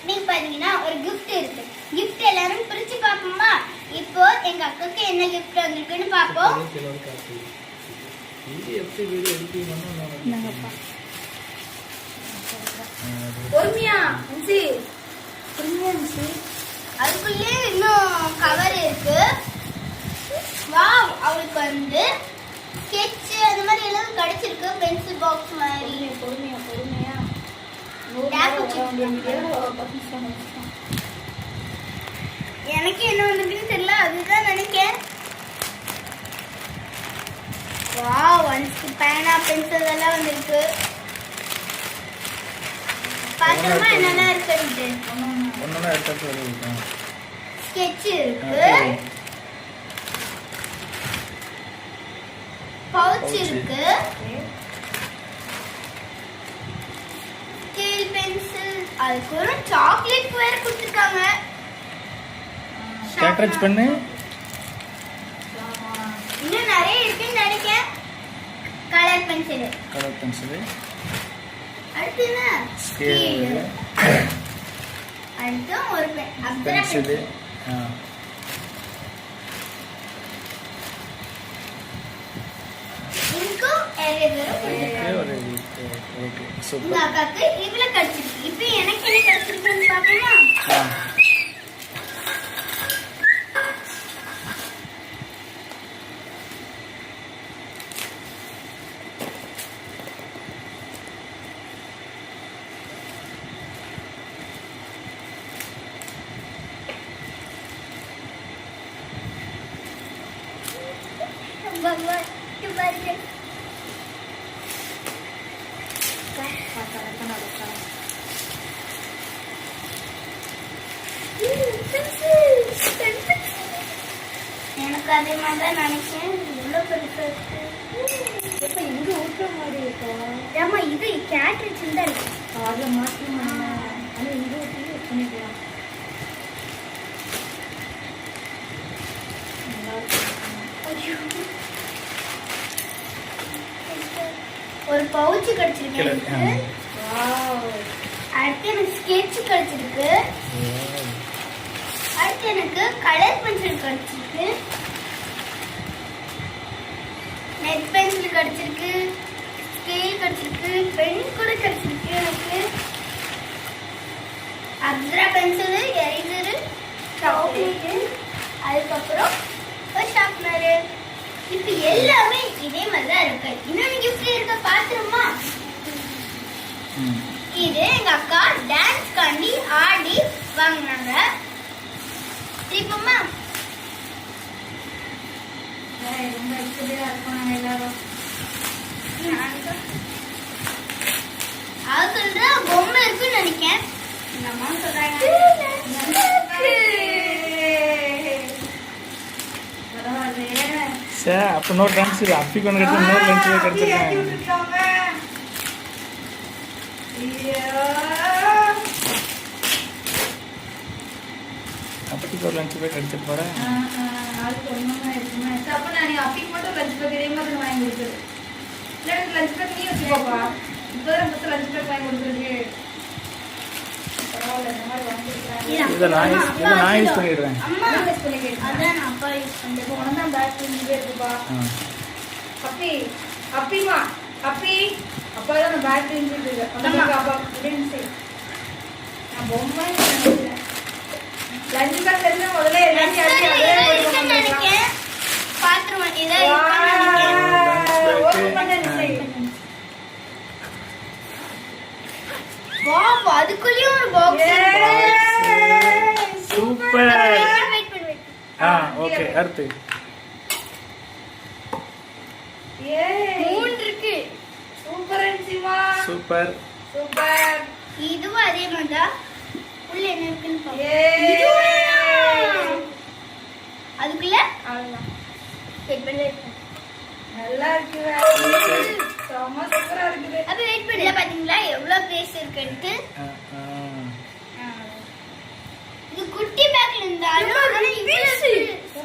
நீங்க பாத்தீங்கன்னா ஒரு gift இருக்கு. gift எல்லாரும் பிரிச்சு பாப்போமா? இப்போ எங்க அக்காக்கு என்ன gift வந்திருக்குன்னு பாப்போம். இது எப்படி வீடியோ எடிட்டிங் பண்ணனும்னா பொறுமையா அன்சி அதுக்குள்ளே இன்னும் கவர் இருக்கு. வாவ், அவளுக்கு வந்து ஸ்கெட்ச் அந்த மாதிரி எல்லாம் கிடைச்சிருக்கு. பென்சில் பாக்ஸ் மாதிரி. பொறுமையா எனக்கு என்ன வந்திருக்குன்னு தெரியல, அதுதான் நினைக்கிறேன். வாவ், அன்சி பேனா பென்சில் எல்லாம் வந்திருக்கு. பாத்திரமா என்னெல்லாம் இருக்கு? ஒண்ணா எடுத்து வருவீங்க. ஸ்கெட்ச் இருக்கு, பவுச் இருக்கு, ஸ்கேல் பென்சில், அதுக்கு ஒரு சாக்லேட் வேற கொடுத்துருக்காங்க. கேட்ரேஜ் பண்ணு. இன்னும் நிறைய இருக்குன்னு நினைக்கிறேன். கலர் பென்சில், அடுத்து என்ன? ஸ்கேல், அடுத்து ஒரு பென்சில், இன்கு எரேசர். Okay super. இந்த அக்காக்கு இவ்ளோ கிடைச்சிருக்கு. இப்போ எனக்கு என்ன கிடைச்சிருக்குன்னு பாக்கலாமா? எனக்கு அதே மாதிரி தான் நினைச்சேன். இவ்வளவு பெருசா இருக்கு. இப்ப எங்க ஊட்ட மாதிரி இருக்கா? ஆமா, இது கேட்ரிட்ஜ் தான் இருக்கு. அதுல மாற்றமா ஆனா இங்க ஊட்டி பண்ணிக்கலாம். ஒரு பவுச் கிடைச்சிருக்கு. அடுத்து எனக்கு ஸ்கெட்ச் கிடைச்சிருக்கு. அடுத்து எனக்கு கலர் பென்சில் கிடைச்சிருக்கு. நெட் பென்சில் கிடைச்சிருக்கு, ஸ்கேல் கிடைச்சிருக்கு, பென் கூட கிடைச்சிருக்கு. எனக்கு அப்சரா பென்சில், எரேசர், சாக்லேட், அதுக்கப்புறம் ஒரு ஷார்ப்னர். இப்ப எல்லாமே இதே மாதிரி தான் இருக்கு. இன்னொன்னு கிஃப்ட் இருக்க பாத்துருமா? இது எங்க அக்கா டான்ஸ் காண்டி ஆடி வாங்கினாங்க. இப்பமா ரொம்ப எக்ஸைட்டடா இருக்கோம் எல்லாரும். அது சொல்ற பொம்மை இருக்குன்னு நினைக்கிறேன். எங்க அம்மா சொல்றாங்க. சார் அப்ப நோ டான்ஸ் அப்பி கொண்டு கிட்ட நோ லஞ்ச் கிடைச்சிருக்காங்க. அப்படி ஒரு லஞ்ச் பேக் எடுத்து போறேன். அதுக்கு ஒண்ணுமே இருக்குமா? அப்ப நான் அப்பிக்கு மட்டும் லஞ்ச் பேக் இதே மாதிரி வாங்கி கொடுத்துரு. இல்ல எனக்கு லஞ்ச் பேக் நீ வச்சுக்கோப்பா. இப்போ நம்ம லஞ்ச் பேக் வாங்கி கொடுத்துருக்கு. பரவாயில்ல, இந்த மாதிரி வாங்கி கொடுக்குறேன். இதை நான் யூஸ் பண்ணிடுறேன். அம்மா யூஸ் பண்ணிக்கிறேன். அதான் அப்பா யூஸ் பண்ணுறேன். உனக்கு தான் பேக் இருந்துட்டே இருக்குப்பா. அப்பிமா அப்பி அப்பா தான் பேக் இருந்துட்டு இருக்கு. அப்பா அப்படின்னு நான் பொம்மை நினைக்கிறேன். லஞ்ச் பேக் தெரிஞ்ச முதல்ல எல்லாத்தையும் நினைக்கிறேன். பாத்திரம் இதை வாவ், அதுக்குள்ளேயும் ஒரு பாக்ஸ் இருக்கு. சூப்பர். ஓகே அடுத்து மூணு இருக்கு. சூப்பர் அன்சிமா. Super super. இதுவும் அதே மாதிரி தான். உள்ள என்ன இருக்குன்னு பாப்போம். அதுக்குள்ள அவ்வளவுதான். வெயிட் பண்ணு. நல்லா இருக்கு. செம சூப்பரா இருக்குது. அப்ப வெயிட் பண்ணல. பாத்தீங்களா எவ்வளவு ஸ்பேஸ் இருக்குன்னு? இது குட்டி பேக்ல இருந்தாலும் ஆனா இவ்வளவு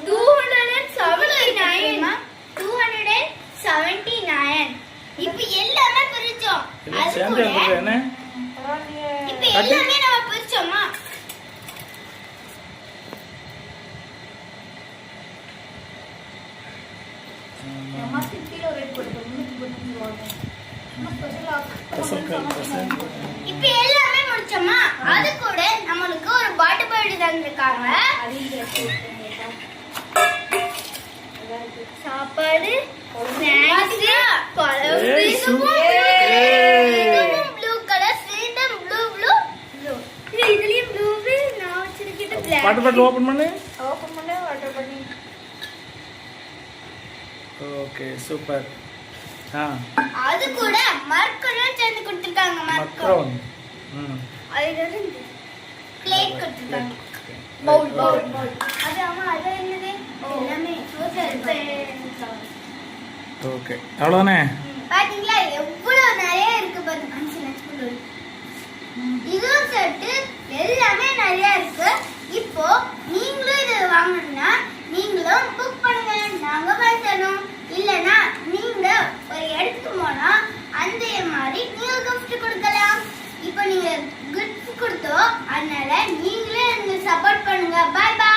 279 இப்போ எல்லாமே பிரிச்சோம். அது கூட இப்போ கட்டு. எல்லாமே நம்ம பிரிச்சோமா? அம்மா சிட்டில ரேட் போட்டு 395 ரூபாய். அம்மா ஸ்பெஷல் இப்போ எல்லாமே முடிச்சோமா? அது கூட நம்மளுக்கு ஒரு பாட்டு பாடி தந்திருக்காங்க. சாப்பாடு, ஸ்நாக்ஸ், குழம்பு, ஏய், இதுவும் ஏய். ப்ளூ கலர், ஸ்வீட்டும் ப்ளூ ப்ளூ ப்ளூ. இதுலயும் ப்ளூ நான் வச்சிருக்கிட்டு black. வாட்டர் பாட்டில் ஓபன் பண்ணு. ஓபன் பண்ணி வாட்டர் பண்ணி. Okay super. ஆ அது கூட மர்க்கரும் சேர்ந்து கொடுத்திருக்காங்க. மர்க்கம் மக்ரோன். ம் அதுல இருந்து பிளேட் கொடுத்திருக்காங்க. பவுல் பவுல் பவுல். அது அம்மா அது என்னது? எல்லாமே ஓகே அவ்வளோதானே. பாத்தீங்களா எவ்வளவு நிறைய இருக்கு பாருங்க. இதுவும் சேர்த்து எல்லாமே நிறைய இருக்கு. இப்போ நீங்களும் இது வாங்கணும்னா நீங்களும் புக் பண்ணுங்க. நாங்க வாங்கணும். இல்லனா நீங்க ஒரு இடத்துக்கு போனா அந்த மாதிரி நீங்க gift கொடுக்கலாம். இப்போ நீங்க gift கொடுத்தோம். அதனால நீங்களே எனக்கு சப்போர்ட் பண்ணுங்க. Bye by.